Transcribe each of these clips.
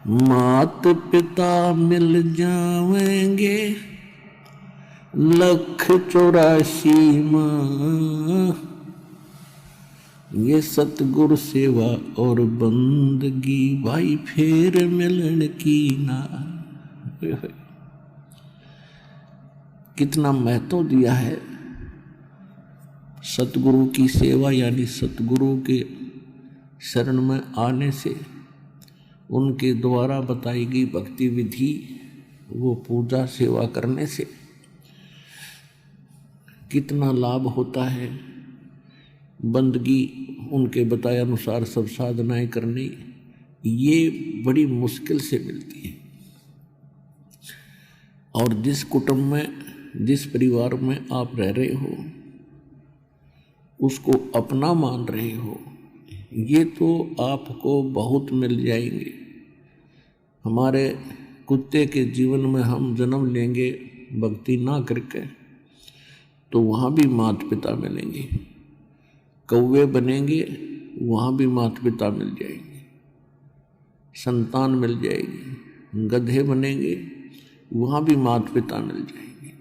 मात पिता मिल जावेंगे 1,84 माँ, ये सतगुरु सेवा और बंदगी भाई फेर मिलन की ना। कितना महत्व दिया है सतगुरु की सेवा, यानी सतगुरु के शरण में आने से, उनके द्वारा बताई गई भक्ति विधि, वो पूजा सेवा करने से कितना लाभ होता है। बंदगी उनके बताए अनुसार सब साधनाएं करनी, ये बड़ी मुश्किल से मिलती है। और जिस कुटुंब में, जिस परिवार में आप रह रहे हो, उसको अपना मान रहे हो, ये तो आपको बहुत मिल जाएंगे। हमारे कुत्ते के जीवन में हम जन्म लेंगे भक्ति ना करके, तो वहाँ भी माता पिता मिलेंगे। कौवे बनेंगे, वहाँ भी माता पिता मिल जाएंगे, संतान मिल जाएगी। गधे बनेंगे, वहाँ भी माता पिता मिल जाएंगे।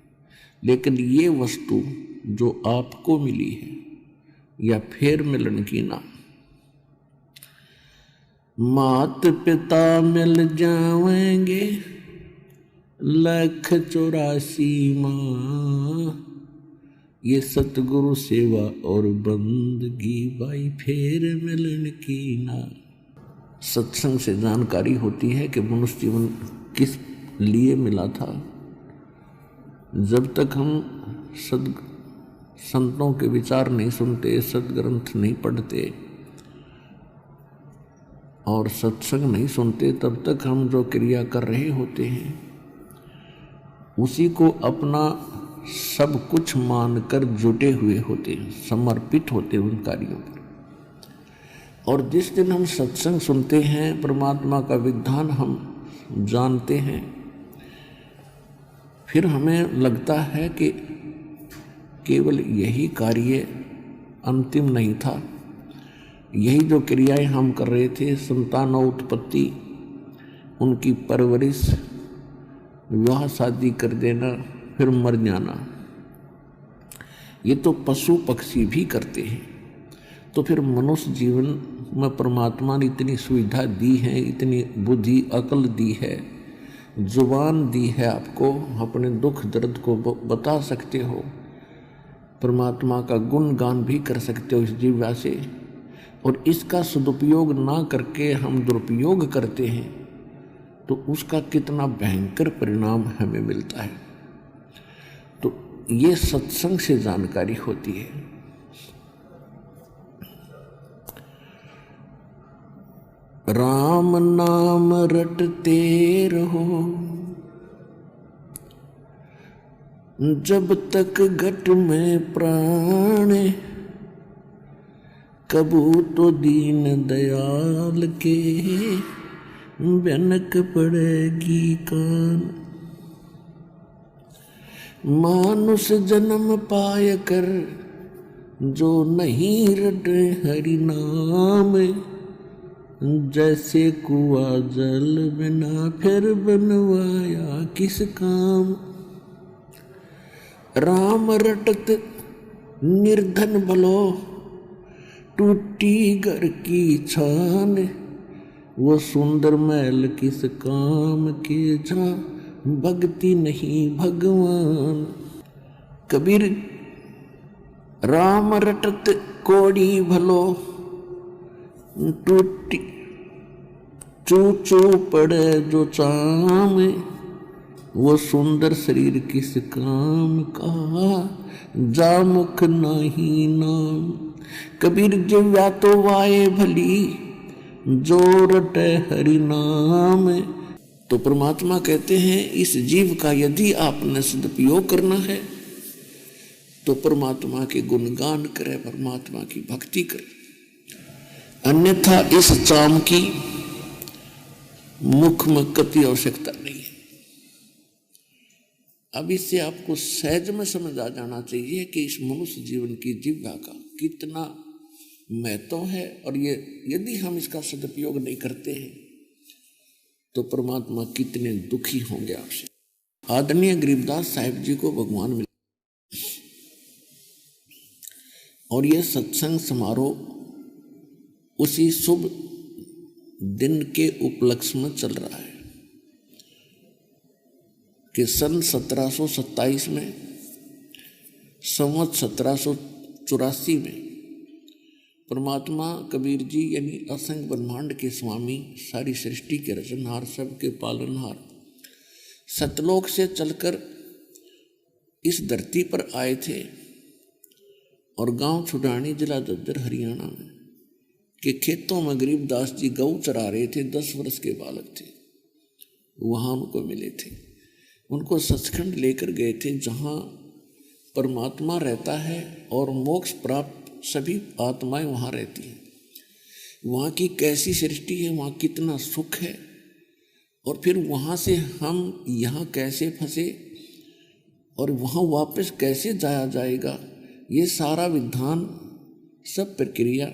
लेकिन ये वस्तु जो आपको मिली है, या फेर मिलन की ना, मात पिता मिल जावेंगे 1,84 माँ, ये सतगुरु सेवा और बंदगी भाई फेर मिलन की ना। सत्संग से जानकारी होती है कि मनुष्य जीवन किस लिए मिला था। जब तक हम संतों के विचार नहीं सुनते, सदग्रंथ नहीं पढ़ते और सत्संग नहीं सुनते, तब तक हम जो क्रिया कर रहे होते हैं उसी को अपना सब कुछ मानकर जुटे हुए होते हैं, समर्पित होते हैं उन कार्यों पर। और जिस दिन हम सत्संग सुनते हैं, परमात्मा का विधान हम जानते हैं, फिर हमें लगता है कि केवल यही कार्य अंतिम नहीं था। यही जो क्रियाएं हम कर रहे थे, संतानोत्पत्ति, उनकी परवरिश, विवाह शादी कर देना, फिर मर जाना, ये तो पशु पक्षी भी करते हैं। तो फिर मनुष्य जीवन में परमात्मा ने इतनी सुविधा दी है, इतनी बुद्धि अकल दी है, जुबान दी है, आपको अपने दुख दर्द को बता सकते हो, परमात्मा का गुणगान भी कर सकते हो इस जीवा से। और इसका सदुपयोग ना करके हम दुरुपयोग करते हैं, तो उसका कितना भयंकर परिणाम हमें मिलता है। तो ये सत्संग से जानकारी होती है। राम नाम रटते रहो जब तक घट में प्राण, कबू तो दीन दयाल के भनक पड़ेगी कान। मानुष जन्म पाय कर जो नहीं रटे हरि नाम, जैसे कुआ जल बिना फिर बनवाया किस काम। राम रटत निर्धन भलो टूटी घर की छान, वो सुंदर महल किस काम के जा भक्ति नहीं भगवान। कबीर राम रटत कोड़ी भलो टूटी चू चू पड़े जो चाम, वो सुंदर शरीर किस काम का जा मुख नहीं नाम। कबीर जिव्या तो वाए भली जो रटे हरि नाम। तो परमात्मा कहते हैं इस जीव का यदि आपने सदुपयोग करना है तो परमात्मा के गुणगान करे, परमात्मा की भक्ति करे, अन्यथा इस चाम की मुख में कति आवश्यकता नहीं है। अब इससे आपको सहज में समझ आ जाना चाहिए कि इस मनुष्य जीवन की जिह्वा का कितना महत्व है। और ये यदि हम इसका सदुपयोग नहीं करते हैं तो परमात्मा कितने दुखी होंगे आपसे। आदरणीय गरीबदास साहिब जी को भगवान मिले और ये सत्संग समारोह उसी शुभ दिन के उपलक्ष्य में चल रहा है कि सन 1727 में, संवत 1784 में परमात्मा कबीर जी यानी असंख्य ब्रह्मांड के स्वामी, सारी सृष्टि के रचनहार, सबके पालनहार, सतलोक से चलकर इस धरती पर आए थे और गांव छुडानी, जिला झज्जर, हरियाणा में के खेतों में गरीबदास जी गऊ चरा रहे थे। 10 वर्ष के बालक थे, वहाँ उनको मिले थे। उनको सचखंड लेकर गए थे जहाँ परमात्मा रहता है और मोक्ष प्राप्त सभी आत्माएं वहाँ रहती हैं। वहाँ की कैसी सृष्टि है, वहाँ कितना सुख है, और फिर वहाँ से हम यहाँ कैसे फंसे और वहाँ वापस कैसे जाया जाएगा, ये सारा विधान, सब प्रक्रिया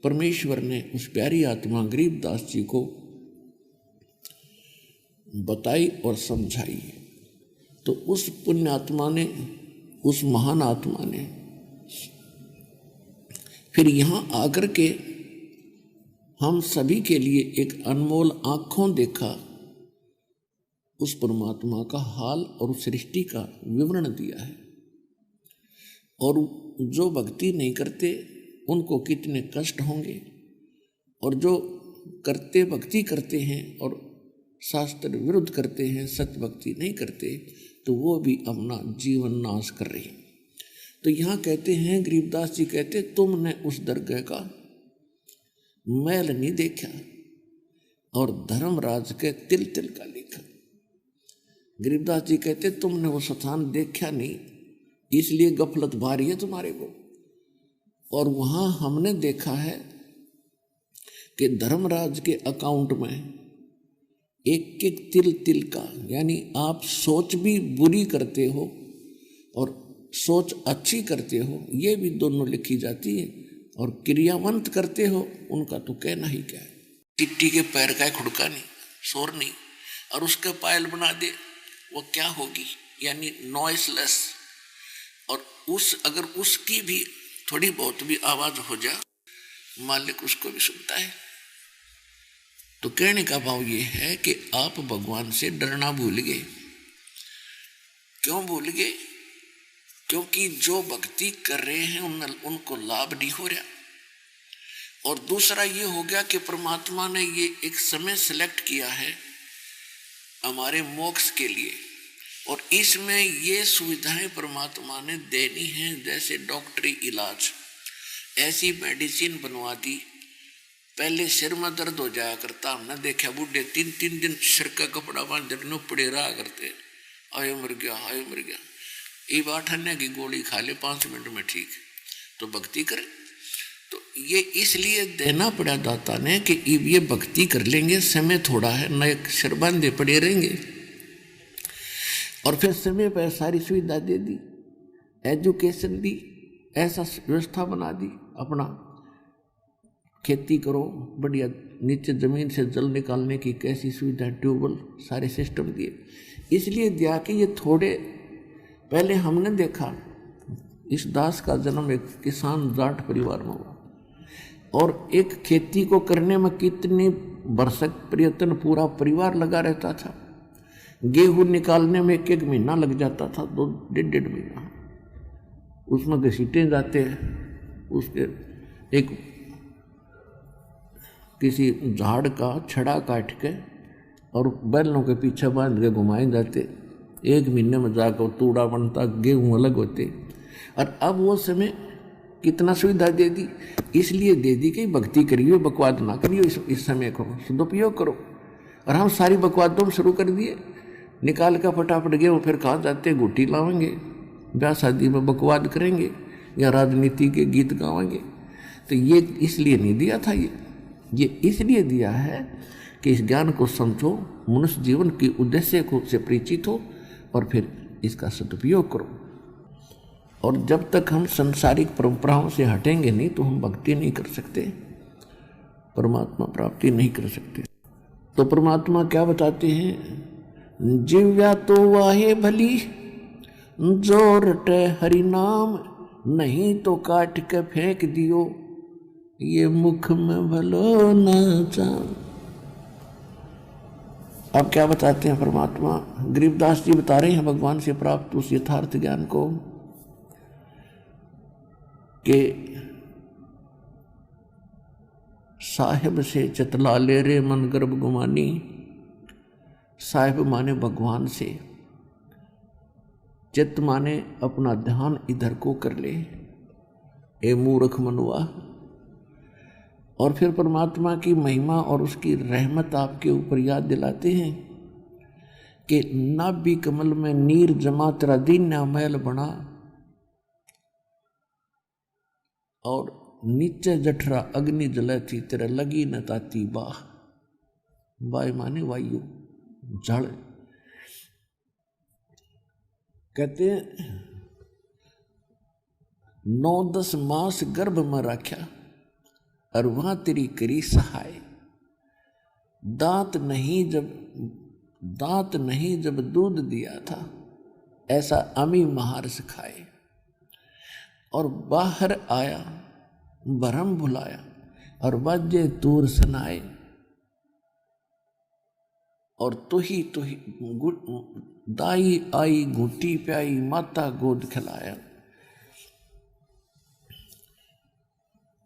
परमेश्वर ने उस प्यारी आत्मा गरीबदास जी को बताई और समझाई। तो उस पुण्य आत्मा ने, उस महान आत्मा ने फिर यहाँ आकर के हम सभी के लिए एक अनमोल आँखों देखा उस परमात्मा का हाल और उस सृष्टि का विवरण दिया है। और जो भक्ति नहीं करते उनको कितने कष्ट होंगे, और जो करते भक्ति करते हैं और शास्त्र विरुद्ध करते हैं, सत्य भक्ति नहीं करते, तो वो भी अपना जीवन नाश कर रहे हैं। तो यहाँ कहते हैं, गरीबदास जी कहते, तुमने उस दरगाह का मैल नहीं देखा और धर्मराज के तिल तिल का लिखा। गरीबदास जी कहते, तुमने वो स्थान देखा नहीं, इसलिए गफलत भारी है तुम्हारे को। और वहाँ हमने देखा है कि धर्मराज के अकाउंट में एक एक तिल तिल का, यानी आप सोच भी बुरी करते हो और सोच अच्छी करते हो, ये भी दोनों लिखी जाती है। और क्रियावंत करते हो, उनका तो कहना ही क्या है। टिट्टी के पैर का खुड़का नहीं, शोर नहीं, और उसके पायल बना दे, वो क्या होगी, यानी नॉइसलेस। और अगर उसकी भी थोड़ी बहुत भी आवाज हो जा, मालिक उसको भी सुनता है। तो कहने का भाव ये है कि आप भगवान से डरना भूल गए। क्यों भूल गए? क्योंकि जो भक्ति कर रहे हैं उनको लाभ नहीं हो रहा। और दूसरा ये हो गया कि परमात्मा ने ये एक समय सिलेक्ट किया है हमारे मोक्ष के लिए, और इसमें ये सुविधाएं परमात्मा ने देनी है, जैसे डॉक्टरी इलाज, ऐसी मेडिसिन बनवा दी। पहले सिर में दर्द हो जाया करता, हमने देखा बूढ़े 3-3 दिन सिर का कपड़ा बांध पड़े रहा करते, आए मर गया, आए मर गया। ये बात ठन्ने की गोली खा ले 5 मिनट में ठीक। तो भक्ति करें, तो ये इसलिए देना पड़ा दाता ने कि ये भक्ति कर लेंगे, समय थोड़ा है, नए सिर बांधे पड़े रहेंगे। और फिर समय पर सारी सुविधा दे दी, एजुकेशन दी, ऐसा व्यवस्था बना दी, अपना खेती करो बढ़िया, नीचे जमीन से जल निकालने की कैसी सुविधा, ट्यूबवेल, सारे सिस्टम दिए। इसलिए दिया कि ये थोड़े पहले हमने देखा, इस दास का जन्म एक किसान जाट परिवार में हुआ, और एक खेती को करने में कितनी बरसक प्रयत्न पूरा परिवार लगा रहता था। गेहूं निकालने में 1 महीना लग जाता था, 2-1.5 महीना। उसमें घसीटे जाते हैं, उसके एक किसी झाड़ का छड़ा काट के और बैलों के पीछे बांध के घुमाए जाते। 1 महीने में जाकर तूड़ा बनता, गेहूं अलग होते। और अब वो समय कितना सुविधा दे दी, इसलिए दे दी कि भक्ति करियो, बकवाद ना करियो, इस समय को सदुपयोग करो। और हम सारी बकवादों में शुरू कर दिए, निकाल कर फटाफट गेहूँ फिर कहाँ जाते, गुट्टी लावेंगे, ब्याह शादी में बकवाद करेंगे या राजनीति के गीत गावेंगे। तो ये इसलिए नहीं दिया था, ये इसलिए दिया है कि इस ज्ञान को समझो, मनुष्य जीवन के उद्देश्य को से परिचित हो और फिर इसका सदुपयोग करो। और जब तक हम संसारिक परंपराओं से हटेंगे नहीं तो हम भक्ति नहीं कर सकते, परमात्मा प्राप्ति नहीं कर सकते। तो परमात्मा क्या बताते हैं, जिव्या तो वाहे भली जो रटे हरि नाम, नहीं तो काट के फेंक दियो ये मुख में भलो न जान। अब क्या बताते हैं परमात्मा, गरीबदास जी बता रहे हैं भगवान से प्राप्त उस यथार्थ ज्ञान को कि साहिब से चतला ले रे मन गर्भ गुमानी। साहिब माने भगवान से, चित्त माने अपना ध्यान इधर को कर ले, ए मूर्ख मनुआ। और फिर परमात्मा की महिमा और उसकी रहमत आपके ऊपर याद दिलाते हैं कि नाभि कमल में नीर जमा तेरा दीन्या मैल बना, और नीचे जठरा अग्नि जले थी तेरे लगी न ताती बाह। वाय माने वायु, जड़। कहते हैं 9-10 मास गर्भ में रखा और वहां तेरी करी सहाय। दांत नहीं जब दूध दिया था, ऐसा अमी महारस खाए। और बाहर आया भरम भुलाया, और बाजे तूर सुनाए। और तुही दाई आई घूटी प्याई, माता गोद खिलाया।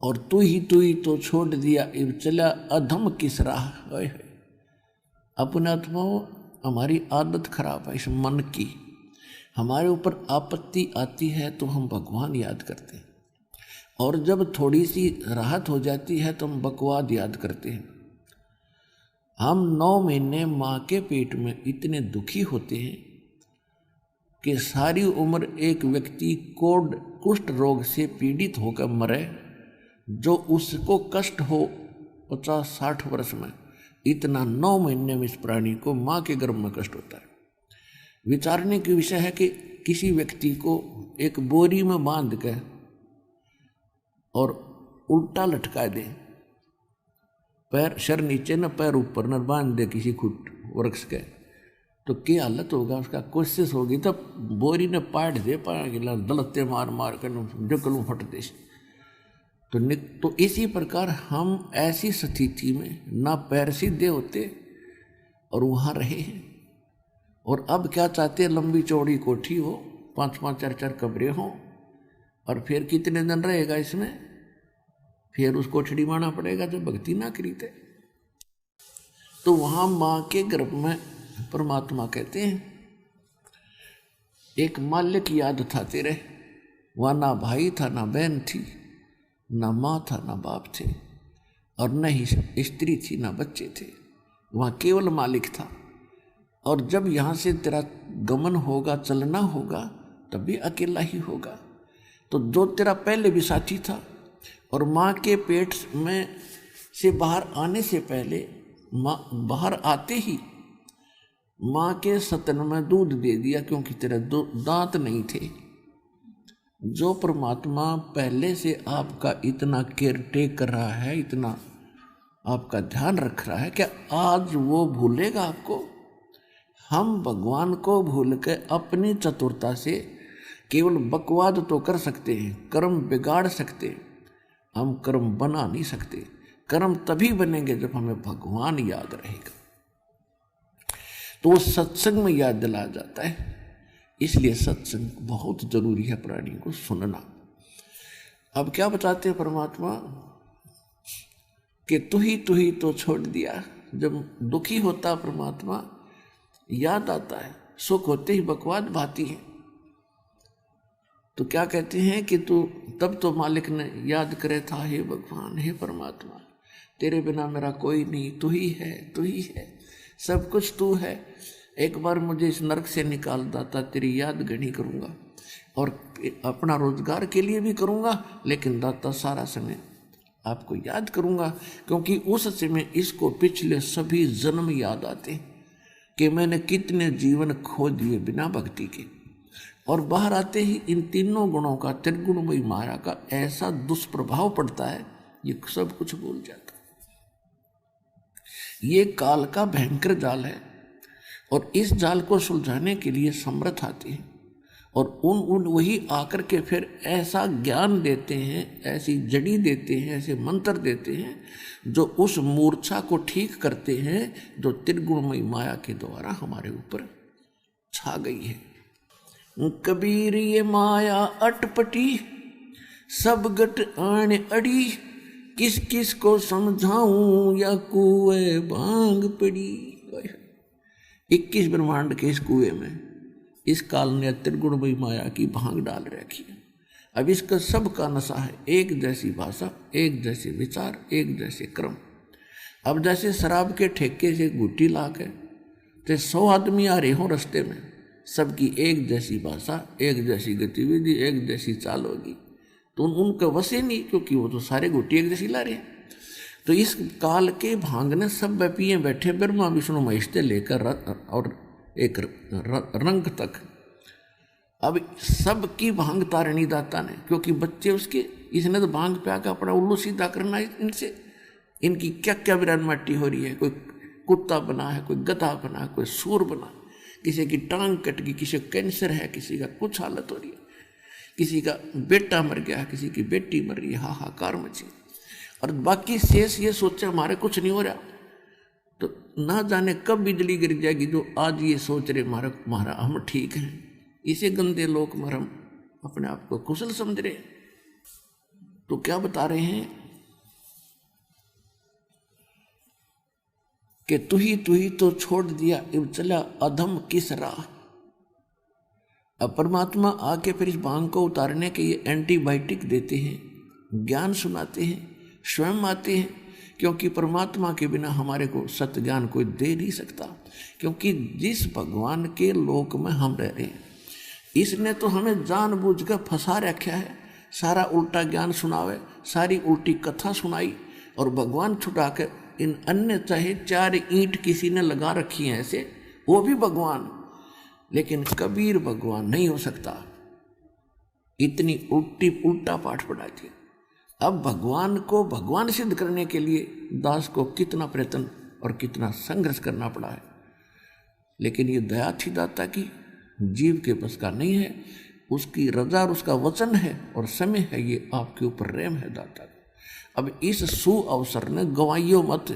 और तू ही तो छोड़ दिया, इब चला अधम किस राह। अपने आत्मा हमारी आदत खराब है इस मन की। हमारे ऊपर आपत्ति आती है तो हम भगवान याद करते हैं, और जब थोड़ी सी राहत हो जाती है तो हम बकवाद याद करते हैं। हम 9 महीने माँ के पेट में इतने दुखी होते हैं कि सारी उम्र एक व्यक्ति कुष्ठ रोग से पीड़ित होकर मरे, जो उसको कष्ट हो 50-60 वर्ष में, इतना 9 महीने में इस प्राणी को माँ के गर्भ में कष्ट होता है। विचारने की विषय है कि किसी व्यक्ति को एक बोरी में बांध के और उल्टा लटका दे, पैर सर नीचे न पैर ऊपर न, बांध दे किसी खुट वृक्ष के, तो क्या हालत होगा उसका। कोशिश होगी तब बोरी ने पाट दे, दलते मार मार कर जकलू फट दे। तो इसी प्रकार हम ऐसी स्थिति में ना पैर सीधे होते और वहाँ रहे हैं। और अब क्या चाहते हैं, लंबी चौड़ी कोठी हो, 5-5 4-4 कमरे हों, और फिर कितने दिन रहेगा इसमें, फिर उसको कोठड़ी माना पड़ेगा जब भक्ति ना करी थे। तो वहाँ माँ के गर्भ में परमात्मा कहते हैं एक मालिक याद था तेरे, वहाँ ना भाई था ना बहन थी, ना माँ था ना बाप थे, और न ही स्त्री थी ना बच्चे थे, वहाँ केवल मालिक था। और जब यहाँ से तेरा गमन होगा, चलना होगा, तब भी अकेला ही होगा। तो जो तेरा पहले भी साथी था, और माँ के पेट में से बाहर आने से पहले, माँ बाहर आते ही माँ के स्तन में दूध दे दिया, क्योंकि तेरे दांत नहीं थे। जो परमात्मा पहले से आपका इतना केयर टेक कर रहा है, इतना आपका ध्यान रख रहा है, क्या आज वो भूलेगा आपको? हम भगवान को भूल के अपनी चतुरता से केवल बकवाद तो कर सकते हैं, कर्म बिगाड़ सकते हैं, हम कर्म बना नहीं सकते। कर्म तभी बनेंगे जब हमें भगवान याद रहेगा, तो वो सत्संग में याद दिलाया जाता है। इसलिए सत्संग बहुत जरूरी है प्राणी को सुनना। अब क्या बताते हैं परमात्मा कि तू ही तो छोड़ दिया। जब दुखी होता परमात्मा याद आता है, सुख होते ही बकवाद भाती है। तो क्या कहते हैं कि तू तब तो मालिक ने याद करे था, हे भगवान, हे परमात्मा, तेरे बिना मेरा कोई नहीं, तू ही है, सब कुछ तू है। एक बार मुझे इस नरक से निकाल दाता, तेरी याद घनी करूँगा, और अपना रोजगार के लिए भी करूँगा, लेकिन दाता सारा समय आपको याद करूँगा, क्योंकि उस समय इसको पिछले सभी जन्म याद आते हैं कि मैंने कितने जीवन खो दिए बिना भक्ति के। और बाहर आते ही इन तीनों गुणों का, त्रिगुणमयी माया का ऐसा दुष्प्रभाव पड़ता है, ये सब कुछ भूल जाता। ये काल का भयंकर जाल है और इस जाल को सुलझाने के लिए समर्थ आते हैं और उन वही आकर के फिर ऐसा ज्ञान देते हैं, ऐसी जड़ी देते हैं, ऐसे मंत्र देते हैं जो उस मूर्छा को ठीक करते हैं जो त्रिगुणमयी माया के द्वारा हमारे ऊपर छा गई है। कबीर ये माया अटपटी सब गट आण अड़ी, किस किस को समझाऊं या कुएं भांग पड़ी। 21 ब्रह्मांड के इस कुएं में इस काल ने त्रिगुणमयी माया की भांग डाल रखी है। अब इसका सबका नशा है, एक जैसी भाषा, एक जैसे विचार, एक जैसे क्रम। अब जैसे शराब के ठेके से गुट्टी ला के तो 100 आदमी आ रहे हों रास्ते में, सबकी एक जैसी भाषा, एक जैसी गतिविधि, एक जैसी चाल होगी तो उनका वसे नहीं, क्योंकि वो तो सारे गुट्टी एक जैसी ला रहे हैं। तो इस काल के भांग ने सब पिए बैठे ब्रह्मा विष्णु महेश से लेकर और एक रंग तक। अब सबकी भांग तारणी दाता ने, क्योंकि बच्चे उसके, इसने तो भांग पे आकर अपना उल्लू सीधा करना इनसे, इनकी क्या क्या विरान माटी हो रही है। कोई कुत्ता बना है, कोई गधा बना है, कोई सूर बना, किसी की टांग कट गई, किसी को कैंसर है, किसी का कुछ हालत हो रही है, किसी का बेटा मर गया, किसी की बेटी मर रही है, हाहाकार मची। और बाकी शेष ये सोचे हमारे कुछ नहीं हो रहा, तो ना जाने कब बिजली गिर जाएगी जो आज ये सोच रहे हमारा हम ठीक हैं। इसे गंदे लोक में हम अपने आप को कुशल समझ रहे। तो क्या बता रहे हैं कि तू ही तो छोड़ दिया इब चला अधम किस राह। अब परमात्मा आके फिर इस भांग को उतारने के ये एंटीबायोटिक देते हैं, ज्ञान सुनाते हैं, स्वयं आते हैं, क्योंकि परमात्मा के बिना हमारे को सत्य ज्ञान कोई दे नहीं सकता। क्योंकि जिस भगवान के लोक में हम रह रहे हैं, इसने तो हमें जानबूझकर फंसा रखा है, सारा उल्टा ज्ञान सुनावे, सारी उल्टी कथा सुनाई और भगवान छुटा कर इन अन्य चाहे 4 ईंट किसी ने लगा रखी हैं ऐसे, वो भी भगवान, लेकिन कबीर भगवान नहीं हो सकता। इतनी उल्टा पाठ पढ़ा दिया। अब भगवान को भगवान सिद्ध करने के लिए दास को कितना प्रयत्न और कितना संघर्ष करना पड़ा है, लेकिन ये दया थी दाता की, जीव के बस का नहीं है। उसकी रजा और उसका वचन है और समय है, ये आपके ऊपर रेम है दाता। अब इस सु अवसर ने गवाइयो मत,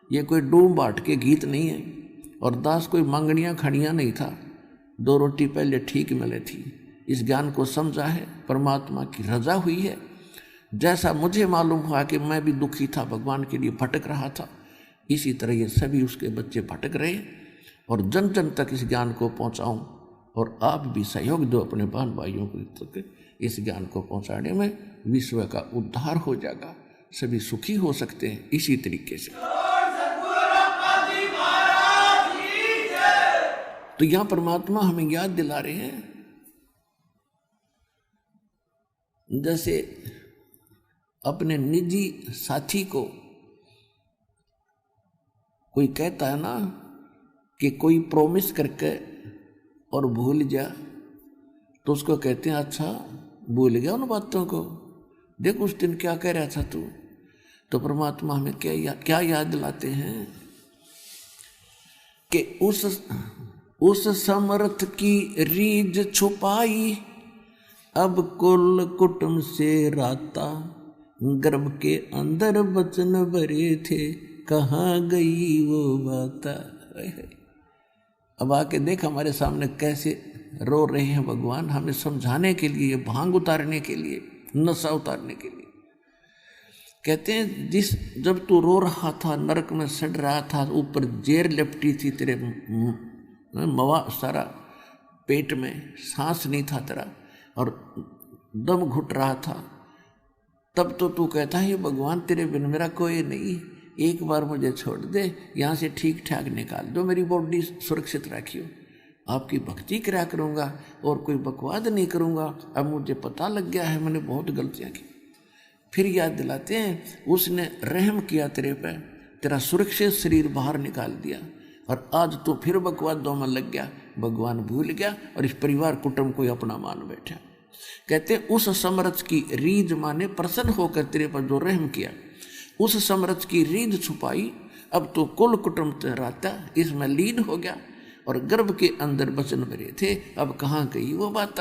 ये कोई डूम बाट के गीत नहीं है और दास कोई मांगनियाँ खड़ियाँ नहीं था। 2 रोटी पहले ठीक मिले थी, इस ज्ञान को समझा है, परमात्मा की रजा हुई है। जैसा मुझे मालूम हुआ कि मैं भी दुखी था, भगवान के लिए भटक रहा था, इसी तरह ये सभी उसके बच्चे भटक रहे और जन जन तक इस ज्ञान को पहुँचाऊँ। और आप भी सहयोग दो अपने बहन भाइयों को तक इस ज्ञान को पहुँचाने में, विश्व का उद्धार हो जाएगा, सभी सुखी हो सकते हैं इसी तरीके से। तो यहाँ परमात्मा हमें याद दिला रहे हैं, जैसे अपने निजी साथी को कोई कहता है ना कि कोई प्रॉमिस करके और भूल जा, तो उसको कहते हैं अच्छा भूल गया उन बातों को, देख उस दिन क्या कह रहा था तू। तो परमात्मा हमें क्या याद दिलाते हैं कि उस समर्थ की रीझ छुपाई, अब कुल कुटुंब से राता, गर्भ के अंदर बचन भरे थे, कहाँ गई वो बाता। अब आके देख हमारे सामने कैसे रो रहे हैं भगवान, हमें समझाने के लिए, भांग उतारने के लिए, नशा उतारने के लिए। कहते हैं जब तू रो रहा था, नरक में सड़ रहा था, ऊपर जेर लिपटी थी तेरे मवा सारा पेट में, सांस नहीं था तेरा और दम घुट रहा था, तब तो तू कहता है भगवान तेरे बिन मेरा कोई नहीं, एक बार मुझे छोड़ दे, यहाँ से ठीक ठाक निकाल दो, मेरी बॉडी सुरक्षित रखियो, आपकी भक्ति करा करूँगा और कोई बकवाद नहीं करूँगा। अब मुझे पता लग गया है मैंने बहुत गलतियाँ की। फिर याद दिलाते हैं उसने रहम किया तेरे पे, तेरा सुरक्षित शरीर बाहर निकाल दिया और आज तो फिर बकवादों में लग गया, भगवान भूल गया और इस परिवार कुटुंब को अपना मान बैठा। कहते उस समर्थ की रीझ माने प्रसन्न होकर तेरे पर जो रहम किया, उस समर्थ की रीझ छुपाई, अब तो कुल कुटुंब रहता इसमें लीन हो गया और गर्भ के अंदर वचन भरे थे, अब कहाँ गई वो बात।